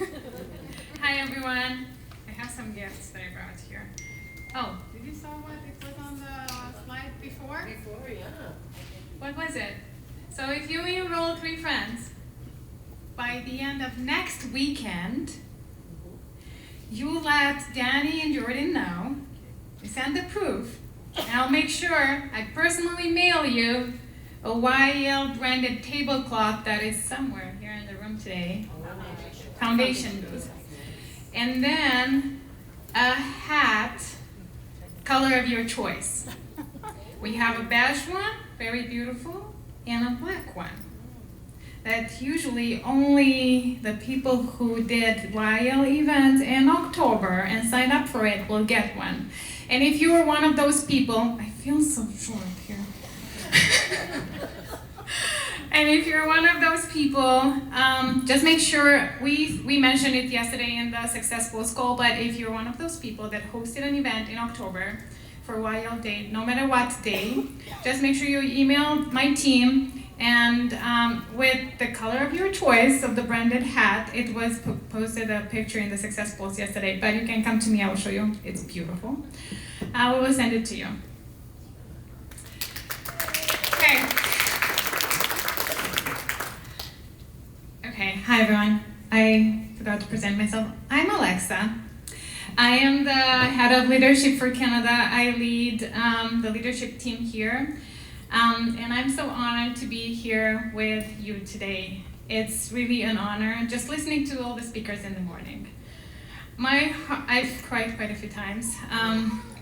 Hi everyone. I have some gifts that I brought here. Oh, did you saw what it was on the slide before? Before, yeah. What was it? So if you enroll 3 friends, by the end of next weekend, you let Danny and Jordan know. You send the proof, and I'll make sure I personally mail you a YL branded tablecloth that is somewhere here in the room today. Foundation booth. And then a hat, color of your choice. We have a beige one, very beautiful, and a black one. That usually only the people who did YL events in October and signed up for it will get one. And if you are one of those people, I feel so short here. And if you're one of those people, just make sure, we mentioned it yesterday in the Successful School, but if you're one of those people that hosted an event in October for YL Day, no matter what day, just make sure you email my team, and with the color of your choice of the branded hat, it was posted a picture in the Success Post yesterday, but you can come to me, I will show you, it's beautiful. We will send it to you. Okay. Okay, hi everyone. I forgot to present myself. I'm Alexa. I am the head of leadership for Canada. I lead the leadership team here. And I'm so honored to be here with you today. It's really an honor just listening to all the speakers in the morning. I've cried quite a few times.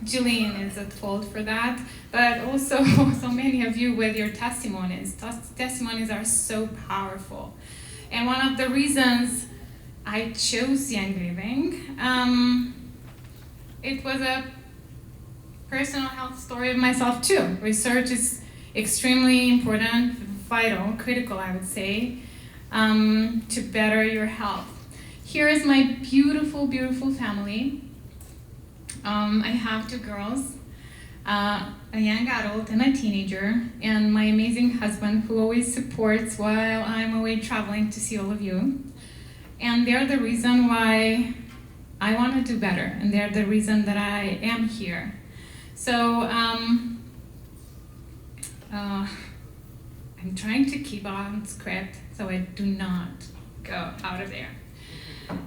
Jillian is at fault for that, but also so many of you with your testimonies. Testimonies are so powerful. And one of the reasons I chose Young Living, it was a personal health story of myself too. Research is extremely important, vital, critical, I would say, to better your health. Here is my beautiful, beautiful family. I have 2 girls, a young adult and a teenager, and my amazing husband who always supports while I'm away traveling to see all of you. And they're the reason why I want to do better, and they're the reason that I am here. So I'm trying to keep on script so I do not go out of there.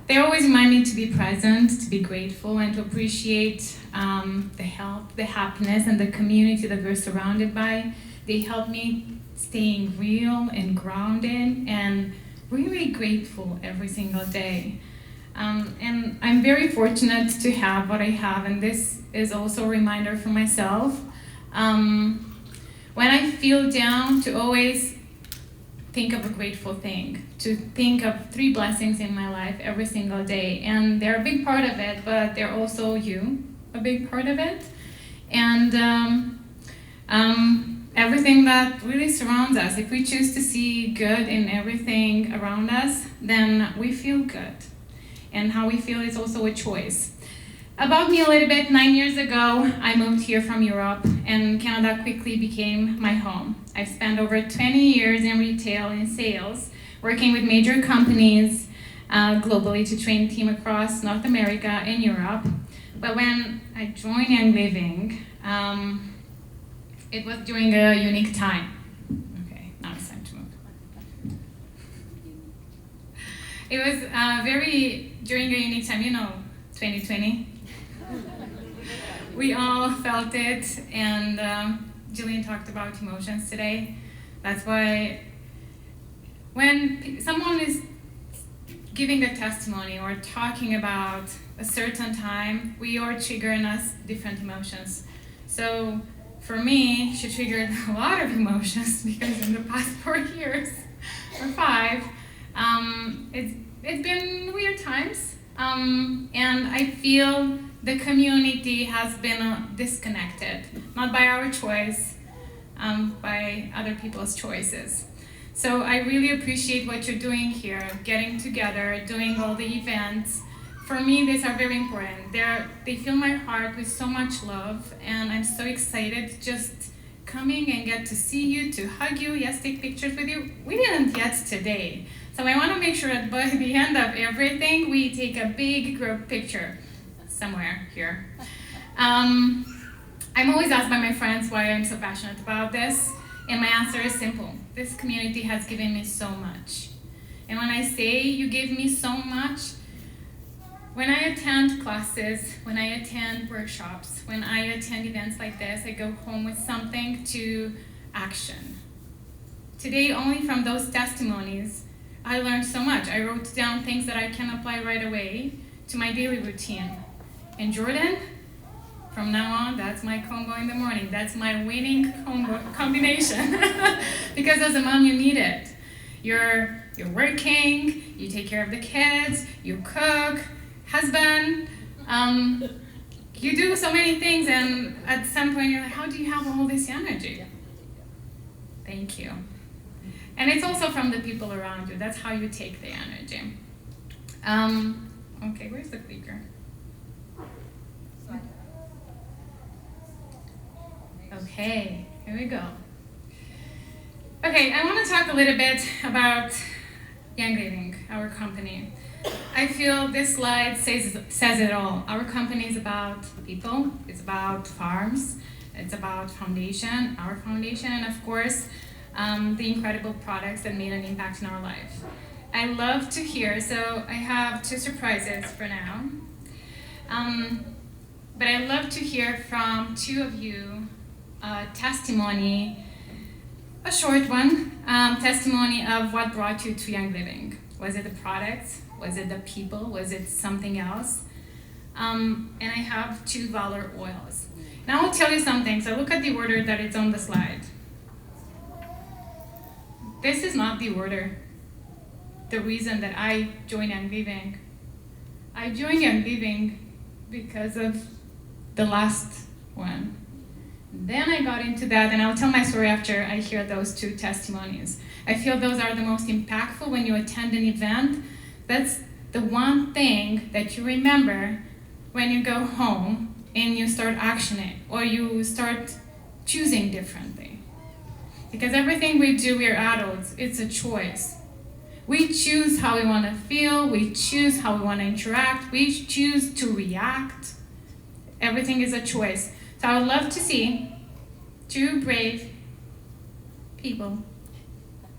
They always remind me to be present, to be grateful, and to appreciate the health, the happiness, and the community that we're surrounded by. They help me staying real and grounded and really grateful every single day. And I'm very fortunate to have what I have, and this is also a reminder for myself. When I feel down, to always think of a grateful thing, to think of 3 blessings in my life every single day. And they're a big part of it, but they're also a big part of it. And everything that really surrounds us. If we choose to see good in everything around us, then we feel good. And how we feel is also a choice. About me a little bit, 9 years ago, I moved here from Europe, and Canada quickly became my home. I've spent over 20 years in retail and sales, working with major companies globally to train team across North America and Europe. But when I joined Young Living, it was during a unique time. Okay, now it's time to move. It was during a unique time, 2020. We all felt it, and Jillian talked about emotions today. That's why when someone is giving a testimony or talking about a certain time, we are triggering us different emotions. So for me, she triggered a lot of emotions because in the past 4 years, or 5, it's been weird times. And I feel the community has been disconnected, not by our choice, by other people's choices. So I really appreciate what you're doing here, getting together, doing all the events. For me, these are very important. They fill my heart with so much love, and I'm so excited just coming and get to see you, to hug you, yes, take pictures with you. We didn't yet today, So I want to make sure that by the end of everything, we take a big group picture somewhere here. I'm always asked by my friends why I'm so passionate about this, and my answer is simple. This community has given me so much. And when I say you give me so much, when I attend classes, when I attend workshops, when I attend events like this, I go home with something to action. Today, only from those testimonies, I learned so much. I wrote down things that I can apply right away to my daily routine. And Jordan, from now on, that's my combo in the morning. That's my winning combination. Because as a mom, you need it. You're working, you take care of the kids, you cook, husband, you do so many things, and at some point you're like, how do you have all this energy? Thank you. And it's also from the people around you. That's how you take the energy. Okay, where's the clicker? Okay, here we go. Okay, I want to talk a little bit about Young Living, our company. I feel this slide says it all. Our company is about people, it's about farms, it's about foundation, our foundation, and of course, the incredible products that made an impact in our life. I love to hear, so I have 2 surprises for now. But I love to hear from 2 of you testimony, a short one, testimony of what brought you to Young Living. Was it the products? Was it the people? Was it something else? And I have 2 Valor oils. Now I'll tell you something, so look at the order that it's on the slide. This is not the order. The reason that I joined Young Living. I joined Young Living because of the last one. Then I got into that, and I'll tell my story after I hear those 2 testimonies. I feel those are the most impactful when you attend an event. That's the one thing that you remember when you go home and you start actioning, or you start choosing differently. Because everything we do, we're adults, it's a choice. We choose how we want to feel, we choose how we want to interact, we choose to react. Everything is a choice. So I would love to see 2 brave people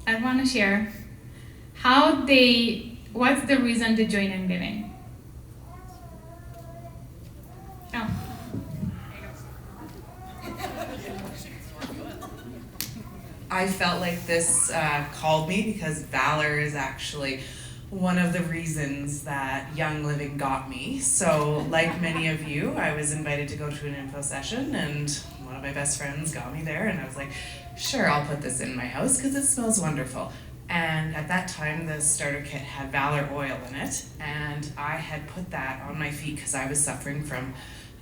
that want to share what's the reason to join Young Living. Oh. I felt like this called me because Valor is actually one of the reasons that Young Living got me. So like many of you, I was invited to go to an info session, and one of my best friends got me there, and I was like, sure, I'll put this in my house because it smells wonderful. And at that time, the starter kit had Valor oil in it, and I had put that on my feet because I was suffering from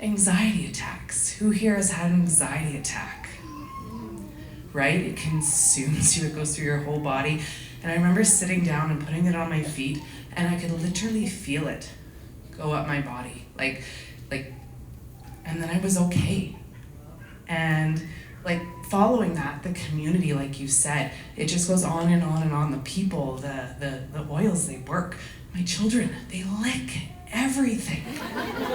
anxiety attacks. Who here has had an anxiety attack? Right? It consumes you, it goes through your whole body. And I remember sitting down and putting it on my feet, and I could literally feel it go up my body, like, and then I was okay. And like following that, the community, like you said, it just goes on and on and on. The people, the oils, they work. My children, they lick everything.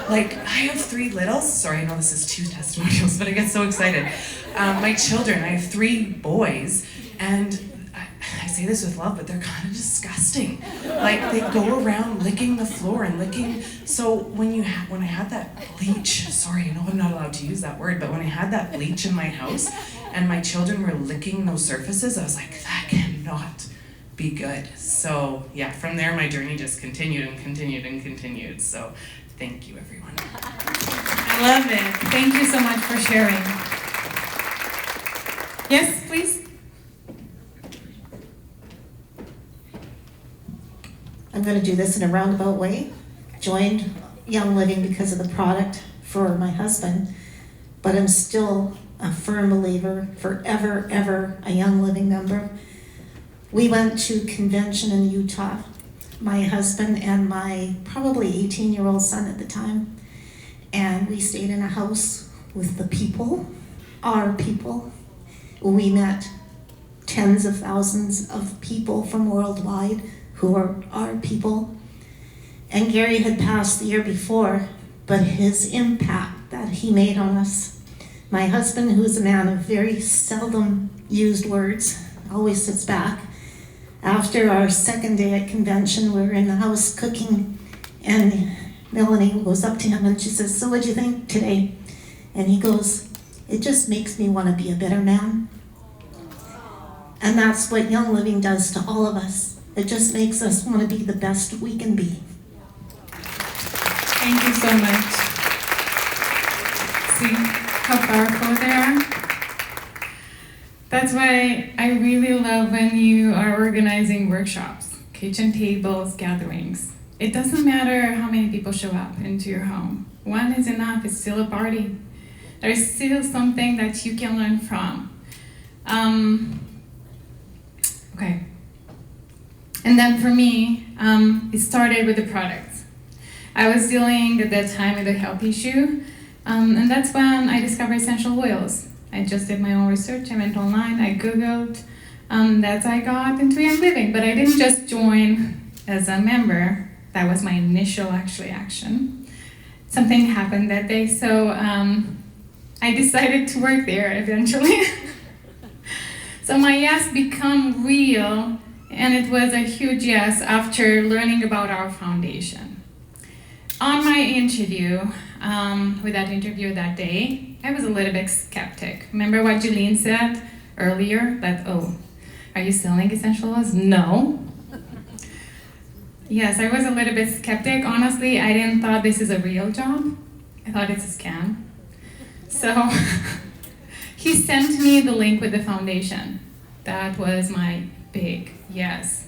Like, I have 3 littles. Sorry, I know this is 2 testimonials, but I get so excited. My children, I have 3 boys, and I say this with love, but they're kind of disgusting. Like, they go around licking the floor and licking. So when I had that bleach, sorry, I know I'm not allowed to use that word, but when I had that bleach in my house and my children were licking those surfaces, I was like, that cannot be good. So yeah, from there my journey just continued and continued and continued. So thank you, everyone. I love it. Thank you so much for sharing. Yes, please. I'm going to do this in a roundabout way. Joined Young Living because of the product for my husband, but I'm still a firm believer, forever, ever a Young Living member. We went to convention in Utah, my husband and my probably 18-year-old son at the time, and we stayed in a house with the people, our people. We met tens of thousands of people from worldwide, who are our people. And Gary had passed the year before, but his impact that he made on us. My husband, who's a man of very seldom used words, always sits back. After our second day at convention, we were in the house cooking, and Melanie goes up to him and she says, "So what'd you think today?" And he goes, "It just makes me want to be a better man." And that's what Young Living does to all of us. It just makes us want to be the best we can be. Thank you so much. See how powerful they are? That's why I really love when you are organizing workshops, kitchen tables, gatherings. It doesn't matter how many people show up into your home. One is enough, it's still a party. There's still something that you can learn from. Okay. And then for me, it started with the products. I was dealing at that time with a health issue, and that's when I discovered essential oils. I just did my own research, I went online, I Googled, that's how I got into Young Living. But I didn't just join as a member, that was my initial action. Something happened that day, so I decided to work there eventually. So my yes became real, and it was a huge yes after learning about our foundation. On my interview, with that interview that day, I was a little bit skeptic. Remember what Julene said earlier? That, oh, are you selling essential oils? No. Yes, I was a little bit skeptic. Honestly, I didn't thought this is a real job. I thought it's a scam. So he sent me the link with the foundation. That was my big yes.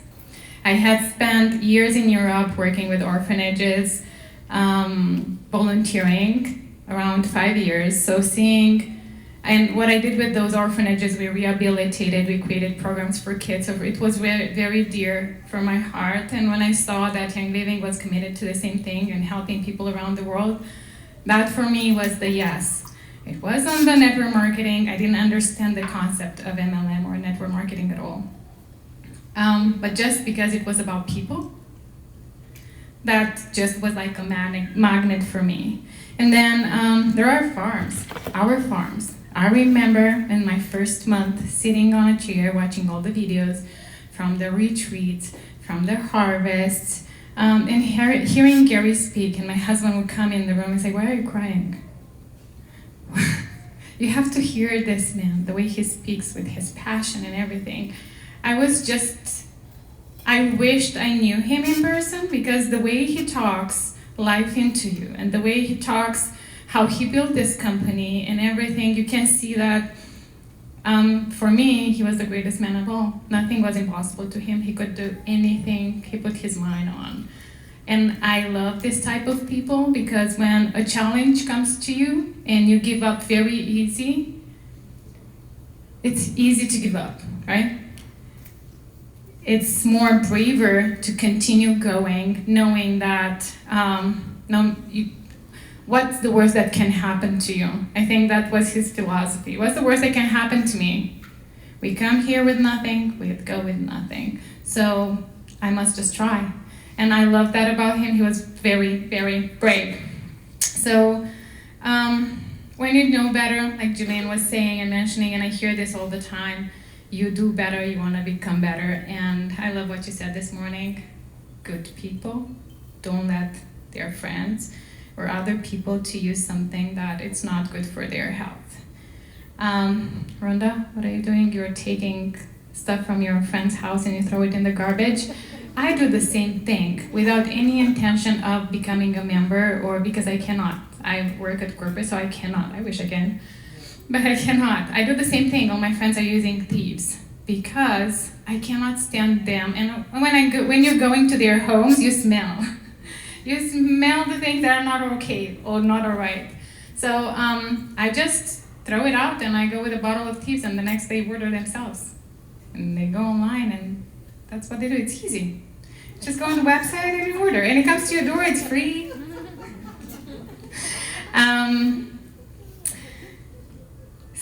I had spent years in Europe working with orphanages, volunteering around 5 years. So and what I did with those orphanages, we rehabilitated, we created programs for kids. So it was very, very dear for my heart. And when I saw that Young Living was committed to the same thing and helping people around the world, that for me was the yes. It wasn't the network marketing. I didn't understand the concept of MLM or network marketing at all. But just because it was about people, that just was like a magnet for me. And then there are farms, our farms. I remember in my first month sitting on a chair watching all the videos from the retreats, from the harvests, and hearing Gary speak, and my husband would come in the room and say, "Why are you crying?" You have to hear this man, the way he speaks with his passion and everything. I wished I knew him in person, because the way he talks life into you, and the way he talks how he built this company and everything, you can see that for me, he was the greatest man of all. Nothing was impossible to him. He could do anything he put his mind on. And I love this type of people, because when a challenge comes to you and you give up very easy, it's easy to give up, right? It's more braver to continue going, knowing that what's the worst that can happen to you? I think that was his philosophy. What's the worst that can happen to me? We come here with nothing, we go with nothing. So I must just try. And I love that about him. He was very, very brave. So when you know better, like Julian was saying and mentioning, and I hear this all the time, you do better, you want to become better. And I love what you said this morning. Good people don't let their friends or other people to use something that it's not good for their health. Rhonda, what are you doing? You're taking stuff from your friend's house and you throw it in the garbage. I do the same thing without any intention of becoming a member, or because I cannot. I work at corporate, so I cannot. I wish I can, but I cannot. I do the same thing. All my friends are using thieves because I cannot stand them. And when you're going to their homes, you smell. You smell the things that are not okay or not all right. So I just throw it out and I go with a bottle of thieves, and the next day order themselves. And they go online and that's what they do. It's easy. Just go on the website and you order. And it comes to your door, it's free.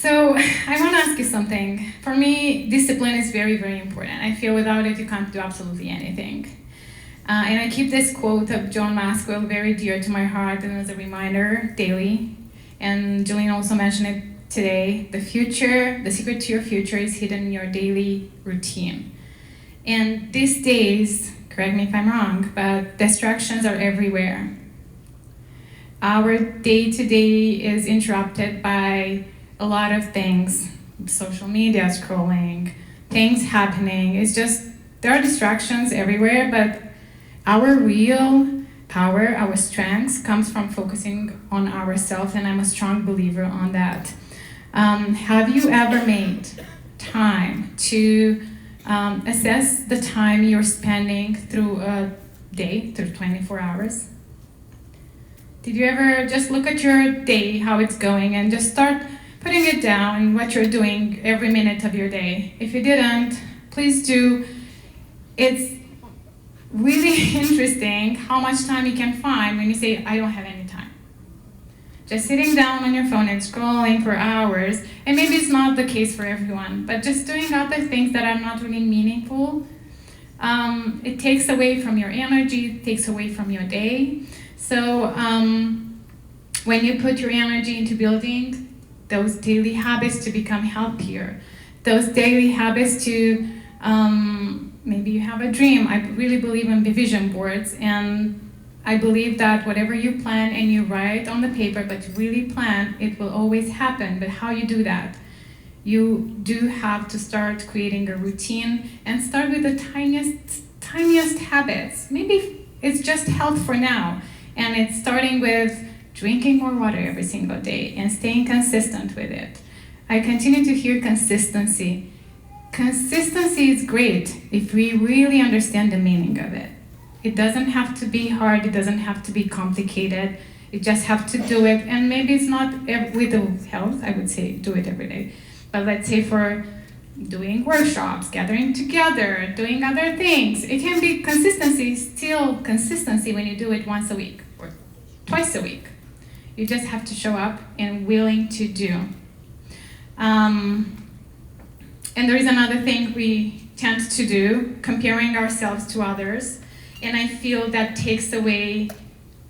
So I want to ask you something. For me, discipline is very, very important. I feel without it, you can't do absolutely anything. And I keep this quote of John Maxwell very dear to my heart and as a reminder daily. And Jillian also mentioned it today. The secret to your future is hidden in your daily routine. And these days, correct me if I'm wrong, but distractions are everywhere. Our day-to-day is interrupted by a lot of things, social media scrolling, things happening. It's just, there are distractions everywhere, but our real power, our strength comes from focusing on ourselves, and I'm a strong believer on that. Have you ever made time to assess the time you're spending through a day, through 24 hours? Did you ever just look at your day, how it's going, and just start putting it down, what you're doing every minute of your day? If you didn't, please do. It's really interesting how much time you can find when you say, I don't have any time. Just sitting down on your phone and scrolling for hours, and maybe it's not the case for everyone, but just doing other things that are not really meaningful, it takes away from your energy, it takes away from your day. So when you put your energy into building those daily habits to become healthier, those daily habits to, maybe you have a dream. I really believe in vision boards, and I believe that whatever you plan and you write on the paper, but you really plan, it will always happen. But how you do that? You do have to start creating a routine and start with the tiniest habits. Maybe it's just health for now, and it's starting with drinking more water every single day and staying consistent with it. I continue to hear consistency. Consistency is great if we really understand the meaning of it. It doesn't have to be hard, it doesn't have to be complicated. You just have to do it, and maybe it's not with the health, I would say do it every day. But let's say for doing workshops, gathering together, doing other things, it can be consistency, still consistency when you do it once a week or twice a week. You just have to show up and willing to do. And there is another thing we tend to do, comparing ourselves to others. And I feel that takes away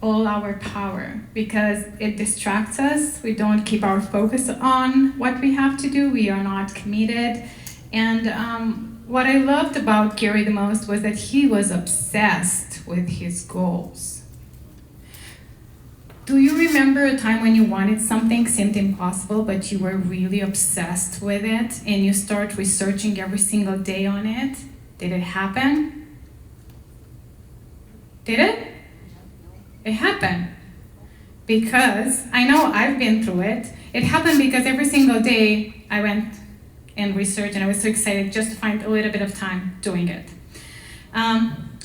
all our power because it distracts us. We don't keep our focus on what we have to do. We are not committed. And what I loved about Gary the most was that he was obsessed with his goals. Do you remember a time when you wanted something, seemed impossible, but you were really obsessed with it and you start researching every single day on it? Did it happen? Did it? It happened. Because I know I've been through it. It happened because every single day I went and researched, and I was so excited just to find a little bit of time doing it.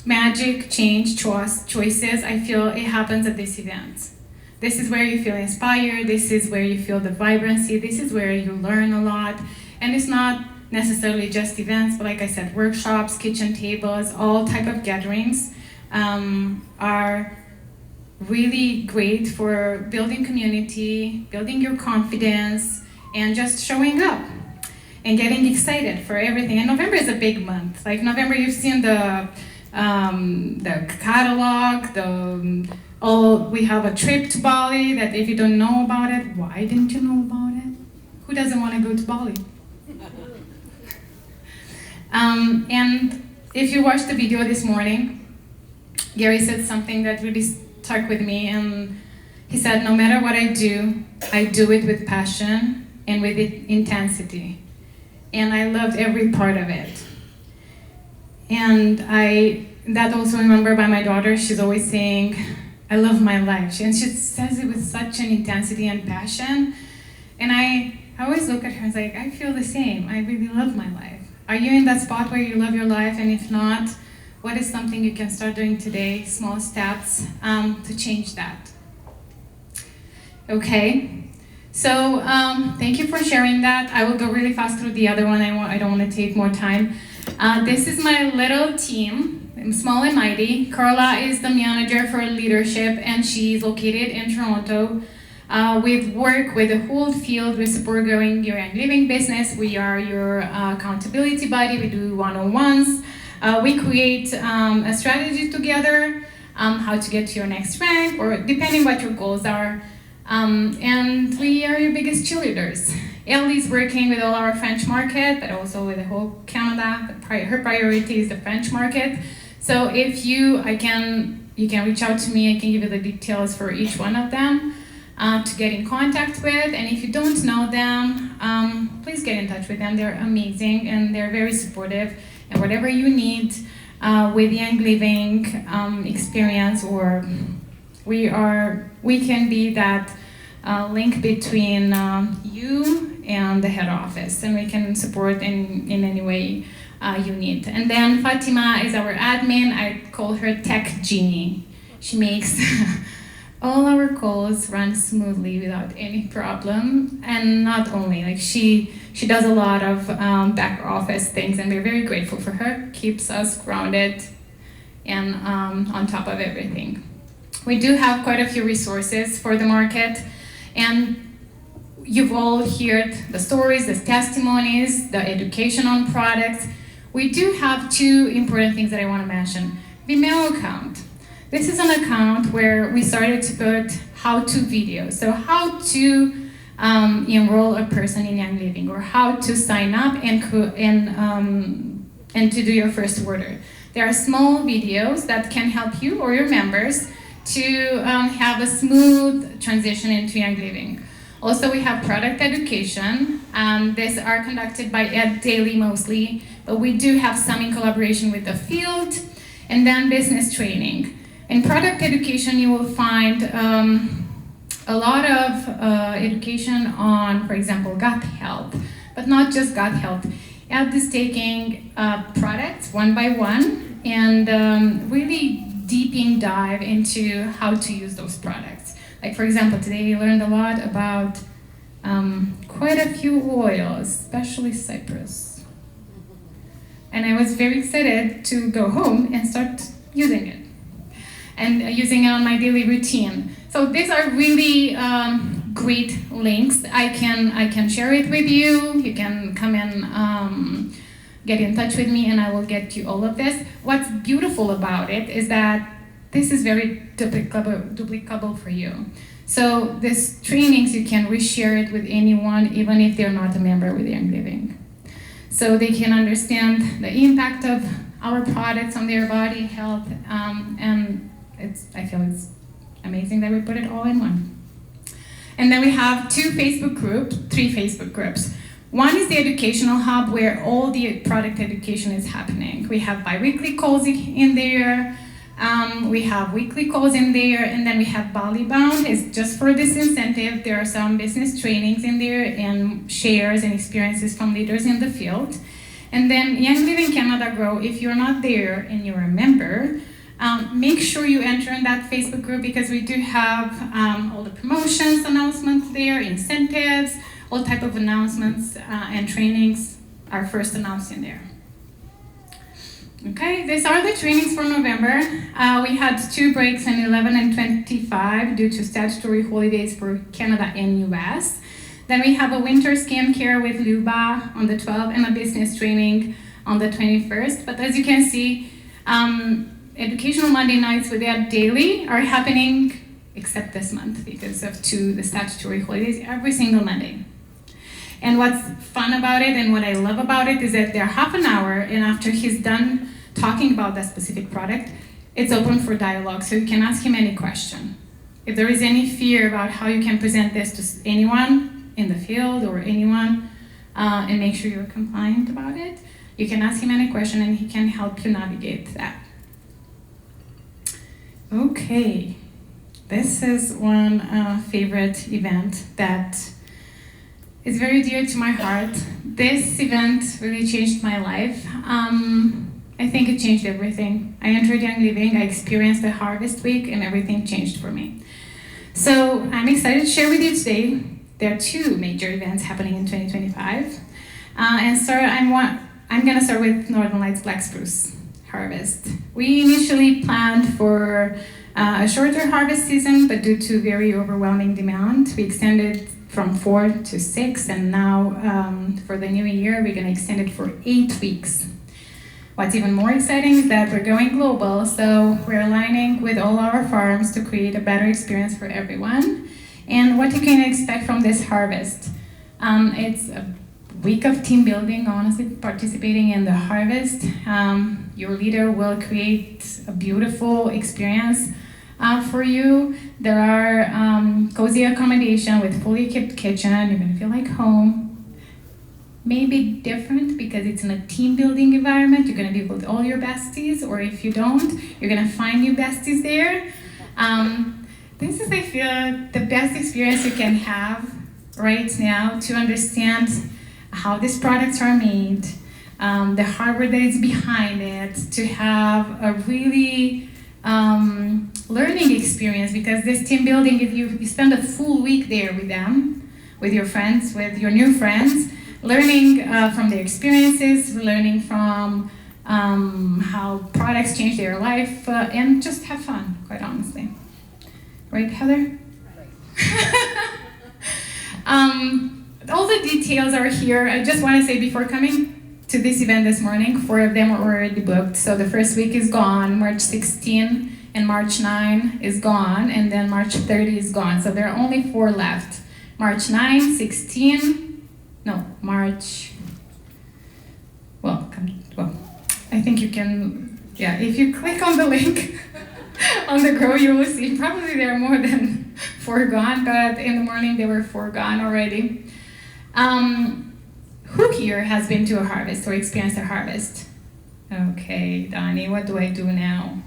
Magic, change, choices, I feel it happens at these events. This is where you feel inspired, this is where you feel the vibrancy, this is where you learn a lot. And it's not necessarily just events, but like I said, workshops, kitchen tables, all type of gatherings are really great for building community, building your confidence, and just showing up and getting excited for everything. And November is a big month. Like November, you've seen the catalog, we have a trip to Bali that if you don't know about it, why didn't you know about it? Who doesn't want to go to Bali? And if you watched the video this morning, Gary said something that really stuck with me, and he said, no matter what I do it with passion and with intensity. And I loved every part of it. And that also remembered by my daughter, she's always saying, I love my life. And she says it with such an intensity and passion. And I always look at her and say, I feel the same. I really love my life. Are you in that spot where you love your life? And if not, what is something you can start doing today, small steps, to change that? Okay, so thank you for sharing that. I will go really fast through the other one. I don't want to take more time. This is my little team. I'm small and mighty. Carla is the manager for leadership, and she's located in Toronto. We work with the whole field. We support growing your young living business. We are your accountability body. We do one-on-ones. We create a strategy together, how to get to your next rank, or depending what your goals are. And we are your biggest cheerleaders. Ellie is working with all our French market, but also with the whole Canada. Her priority is the French market. So if you can reach out to me. I can give you the details for each one of them to get in contact with. And if you don't know them, please get in touch with them. They're amazing and they're very supportive. And whatever you need with Young Living experience, or we can be that link between you and the head office, and we can support in any way you need. And then Fatima is our admin. I call her Tech Genie. She makes all our calls run smoothly without any problem. And not only, like she does a lot of back office things, and we're very grateful for her. Keeps us grounded and on top of everything. We do have quite a few resources for the market, and you've all heard the stories, the testimonies, the education on products. We do have two important things that I want to mention. Vimeo account. This is an account where we started to put how-to videos. So how to enroll a person in Young Living, or how to sign up and to do your first order. There are small videos that can help you or your members to have a smooth transition into Young Living. Also, we have product education. These are conducted by Ed Daly mostly, but we do have some in collaboration with the field, and then business training. In product education, you will find a lot of education on, for example, gut health, but not just gut health. Ed is taking products one by one and really deeping dive into how to use those products. Like, for example, today we learned a lot about quite a few oils, especially cypress. And I was very excited to go home and start using it, and using it on my daily routine. So these are really great links. I can share it with you. You can come and get in touch with me, and I will get you all of this. What's beautiful about it is that this is very duplicable for you. So these trainings, you can reshare it with anyone, even if they're not a member with Young Living. So they can understand the impact of our products on their body, health, and I feel it's amazing that we put it all in one. And then we have three Facebook groups. One is the educational hub, where all the product education is happening. We have bi-weekly calls in there. We have weekly calls in there, and then we have Bali Bound. It's just for this incentive. There are some business trainings in there and shares and experiences from leaders in the field. And then Young Living Canada Grow, if you're not there and you're a member, make sure you enter in that Facebook group, because we do have all the promotions, announcements there, incentives, all type of announcements and trainings are first announced in there. Okay, these are the trainings for November. We had 2 breaks on 11 and 25 due to statutory holidays for Canada and US. Then we have a winter skincare with Luba on the 12th and a business training on the 21st. But as you can see, educational Monday nights with Ed Daily are happening, except this month because of the statutory holidays, every single Monday. And what's fun about it and what I love about it is that they're half an hour, and after he's done talking about that specific product, it's open for dialogue, so you can ask him any question. If there is any fear about how you can present this to anyone in the field or anyone, and make sure you're compliant about it, you can ask him any question and he can help you navigate that. Okay, this is one favorite event that is very dear to my heart. This event really changed my life. I think it changed everything. I entered Young Living, I experienced the Harvest Week, and everything changed for me. So I'm excited to share with you today. There are 2 major events happening in 2025. I'm gonna start with Northern Lights Black Spruce Harvest. We initially planned for A shorter harvest season, but due to very overwhelming demand, we extended from 4 to 6, and now for the new year, we're gonna extend it for 8 weeks. What's even more exciting is that we're going global, so we're aligning with all our farms to create a better experience for everyone. And what you can expect from this harvest. It's a week of team building, honestly, participating in the harvest. Your leader will create a beautiful experience for you. There are cozy accommodation with fully equipped kitchen. You're gonna feel like home. Maybe different because it's in a team building environment. You're gonna be with all your besties, or if you don't, you're gonna find new besties there. This is, I feel, the best experience you can have right now to understand how these products are made, the hard work that is behind it, to have a really learning experience, because this team building, if you spend a full week there with them, with your friends, with your new friends, learning from their experiences, learning from how products change their life, and just have fun, quite honestly. Right, Heather? All the details are here. I just want to say, before coming to this event this morning, 4 of them are already booked. So the first week is gone, March 16 and March 9 is gone, and then March 30 is gone. So there are only 4 left. March 9, 16, no, March, well, I think you can, yeah, if you click on the link on the Grow, you will see probably there are more than 4 gone, but in the morning there were 4 gone already. Who here has been to a harvest or experienced a harvest? Okay, Donnie, what do I do now?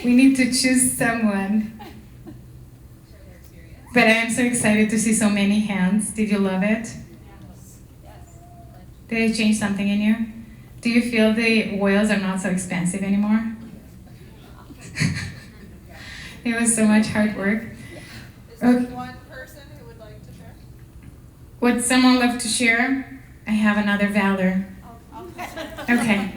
We need to choose someone. But I am so excited to see so many hands. Did you love it? Did it change something in you? Do you feel the oils are not so expensive anymore? It was so much hard work. Is there one person who would like to share? Would someone love to share? I have another Valor. Okay.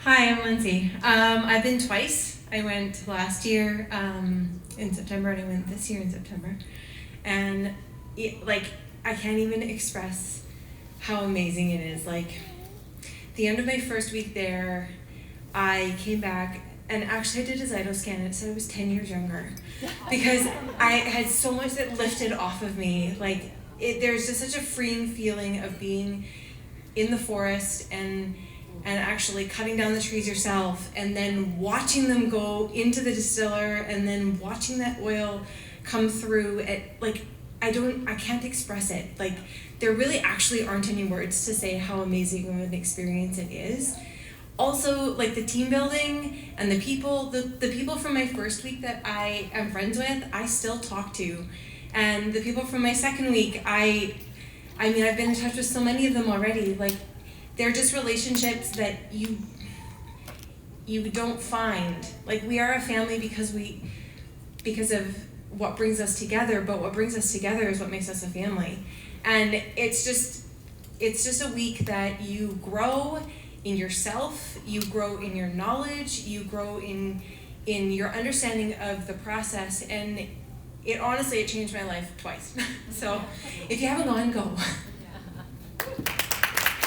Hi, I'm Lindsay. I've been twice. I went last year in September, and I went this year in September. And I can't even express how amazing it is. The end of my first week there, I came back, and actually I did a Zyto scan, and it said I was 10 years younger, because I had so much that lifted off of me. There's just such a freeing feeling of being in the forest and actually cutting down the trees yourself, and then watching them go into the distiller, and then watching that oil come through. I can't express it. There really actually aren't any words to say how amazing of an experience it is. Also, the team building and the people from my first week that I am friends with, I still talk to. And the people from my second week, I've been in touch with so many of them already. They're just relationships that you don't find. We are a family because of what brings us together, but what brings us together is what makes us a family. And it's just a week that you grow in yourself, you grow in your knowledge, you grow in your understanding of the process, and it changed my life twice. So if you haven't gone, go.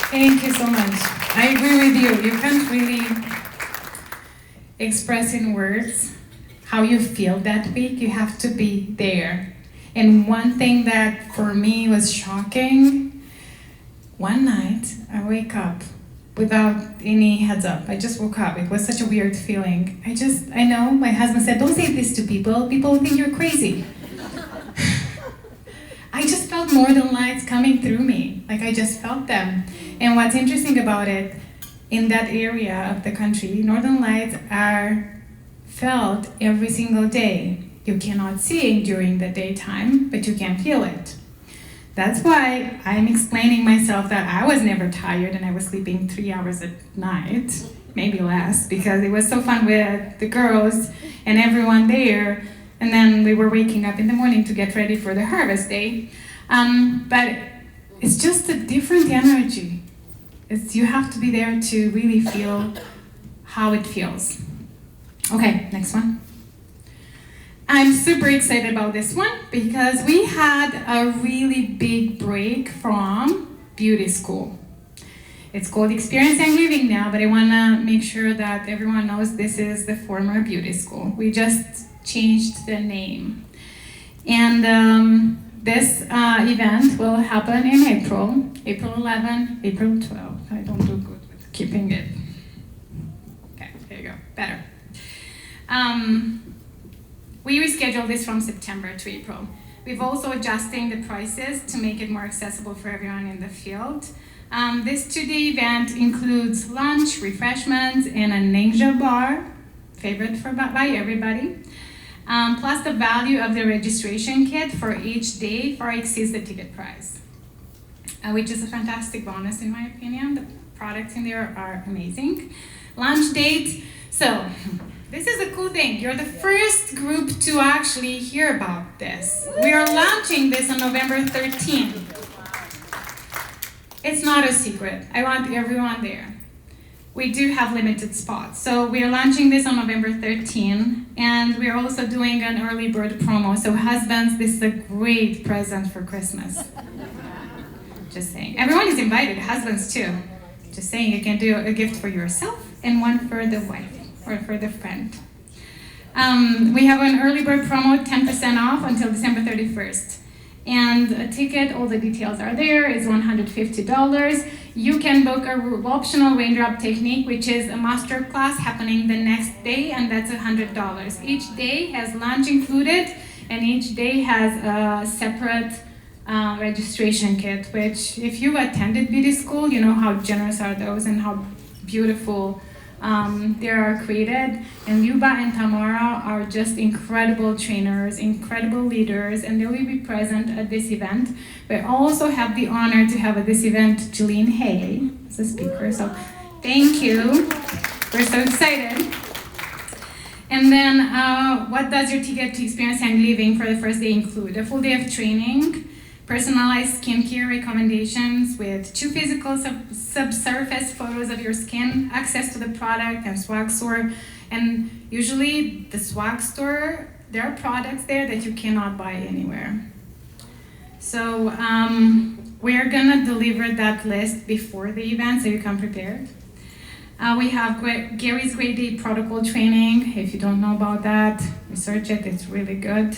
Thank you so much. I agree with you. You can't really express in words how you feel that week. You have to be there. And one thing that for me was shocking, one night I wake up without any heads up. I just woke up. It was such a weird feeling. I know my husband said, don't say this to people. People think you're crazy. I just felt northern lights coming through me. I just felt them. And what's interesting about it, in that area of the country, northern lights are felt every single day. You cannot see it during the daytime, but you can feel it. That's why I'm explaining myself that I was never tired, and I was sleeping 3 hours at night, maybe less, because it was so fun with the girls and everyone there. And then we were waking up in the morning to get ready for the harvest day. But it's just a different energy. You have to be there to really feel how it feels. Okay, next one. I'm super excited about this one because we had a really big break from beauty school. It's called Experience and Living now, but I want to make sure that everyone knows this is the former beauty school. We just changed the name. And this event will happen in April 11, April 12. I don't do good with keeping it. Okay, there you go, better. We rescheduled this from September to April. We've also adjusting the prices to make it more accessible for everyone in the field. This 2-day event includes lunch, refreshments, and a ninja bar, favorite by everybody. Plus the value of the registration kit for each day far exceeds the ticket price, which is a fantastic bonus in my opinion. The products in there are amazing. Lunch date, so this is a cool thing. You're the first group to actually hear about this. We are launching this on November 13th. It's not a secret. I want everyone there. We do have limited spots. So we are launching this on November 13th, and we're also doing an early bird promo. So husbands, this is a great present for Christmas. Just saying. Everyone is invited, husbands too. Just saying, you can do a gift for yourself and one for the wife or for the friend. We have an early bird promo, 10% off until December 31st. And a ticket, all the details are there, is $150. You can book a optional raindrop technique, which is a master class happening the next day, and that's $100. Each day has lunch included, and each day has a separate registration kit, which if you've attended beauty school, you know how generous are those and how beautiful they are created. And Luba and Tamara are just incredible trainers, incredible leaders, and they will be present at this event. We also have the honor to have at this event Jillian Haley as a speaker, so thank you. We're so excited. And then what does your ticket to Experience and Living for the first day include? A full day of training, personalized skincare recommendations with 2 physical subsurface photos of your skin, access to the product and swag store. And usually the swag store, there are products there that you cannot buy anywhere. So we're gonna deliver that list before the event so you come prepared. We have Gary's Great Day Protocol Training. If you don't know about that, research it, it's really good.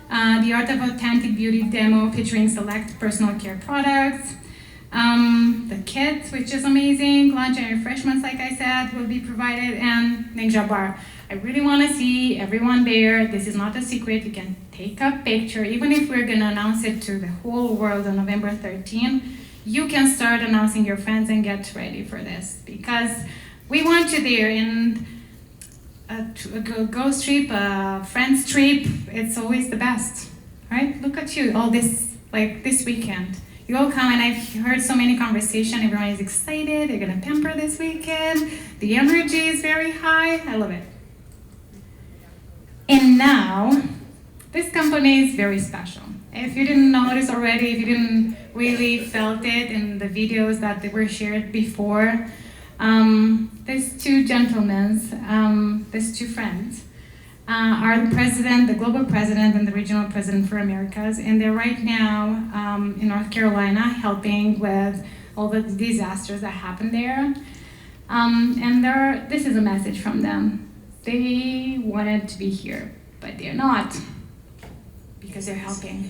The Art of Authentic Beauty demo featuring select personal care products. The kit, which is amazing. Lunch and refreshments, like I said, will be provided, and Ninja Bar. I really want to see everyone there. This is not a secret. You can take a picture. Even if we're going to announce it to the whole world on November 13th, you can start announcing your friends and get ready for this, because we want you there. And a ghost trip, a friend's trip, it's always the best, right? Look at you, all this, like this weekend. You all come, and I've heard so many conversations. Everyone is excited. They're gonna pamper this weekend. The energy is very high. I love it. And now, this company is very special. If you didn't notice already, if you didn't really felt it in the videos that were shared before, these 2 gentlemen, these 2 friends, are the president, the global president, and the regional president for Americas, and they're right now in North Carolina helping with all the disasters that happened there. And this is a message from them. They wanted to be here, but they're not, because they're helping.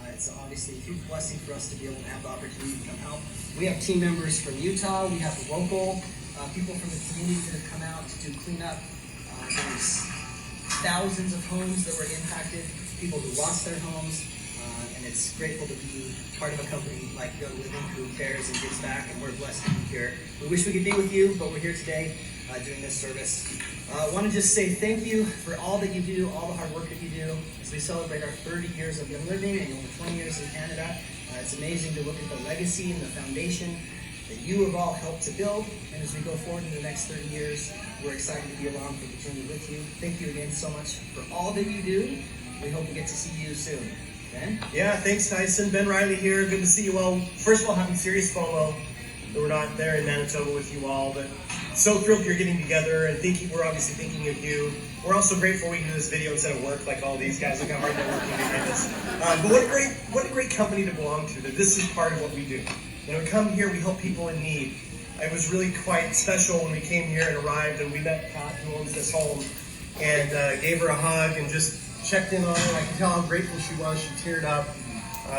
It's obviously a huge blessing for us to be able to have the opportunity to come help. We have team members from Utah, we have local people from the community that have come out to do cleanup. There's thousands of homes that were impacted, people who lost their homes, and it's grateful to be part of a company like Young Living who cares and gives back, and we're blessed to be here. We wish we could be with you, but we're here today doing this service. I want to just say thank you for all that you do, all the hard work that you do, as we celebrate our 30 years of Young Living and over 20 years in Canada. It's amazing to look at the legacy and the foundation that you have all helped to build, and as we go forward in the next 30 years, we're excited to be along for the journey with you. Thank you again so much for all that you do. We hope we get to see you soon. Ben? Yeah, thanks Tyson. Ben Riley here. Good to see you all. First of all, happy Series Polo. that we're not there in Manitoba with you all, but so thrilled you're getting together and we're obviously thinking of you. We're also grateful we can do this video instead of work like all these guys. Look how hard they're working behind us. But what a great company to belong to, that this is part of what we do. You know, we come here, we help people in need. It was really quite special when we came here and arrived and we met Pat, who owns this home, and gave her a hug and just checked in on her. I could tell how grateful she was. She teared up.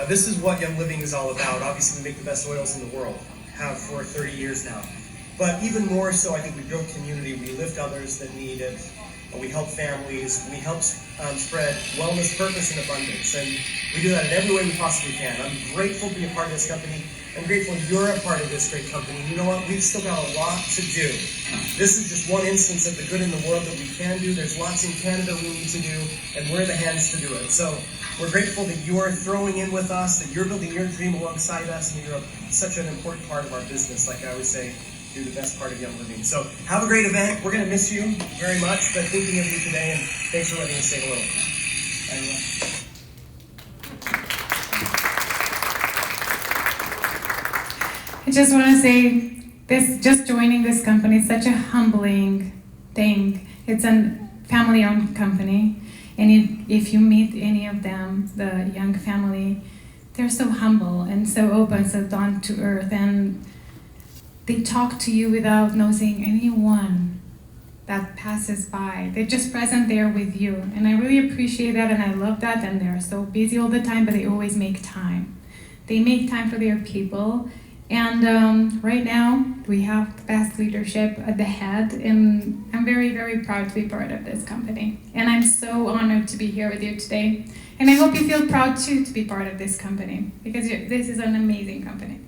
This is what Young Living is all about. Obviously, we make the best oils in the world, have for 30 years now. But even more so, I think we build community. We lift others that need it. We help families. We help spread wellness, purpose, and abundance. And we do that in every way we possibly can. I'm grateful to be a part of this company. I'm grateful you're a part of this great company. You know what? We've still got a lot to do. This is just one instance of the good in the world that we can do. There's lots in Canada we need to do, and we're the hands to do it. So we're grateful that you're throwing in with us, that you're building your dream alongside us, and you're such an important part of our business. Like I always say, you're the best part of Young Living. So have a great event. We're going to miss you very much, but thinking of you today, and thanks for letting us say hello. I just want to say this, just joining this company is such a humbling thing. It's a family-owned company, and if you meet any of them, the Young family, they're so humble and so open, so down to earth, and they talk to you without nosing anyone that passes by. They're just present there with you, and I really appreciate that, and I love that, and they're so busy all the time, but they always make time. They make time for their people. And right now, we have the best leadership at the head, and I'm very, very proud to be part of this company. And I'm so honored to be here with you today. And I hope you feel proud too to be part of this company, because this is an amazing company.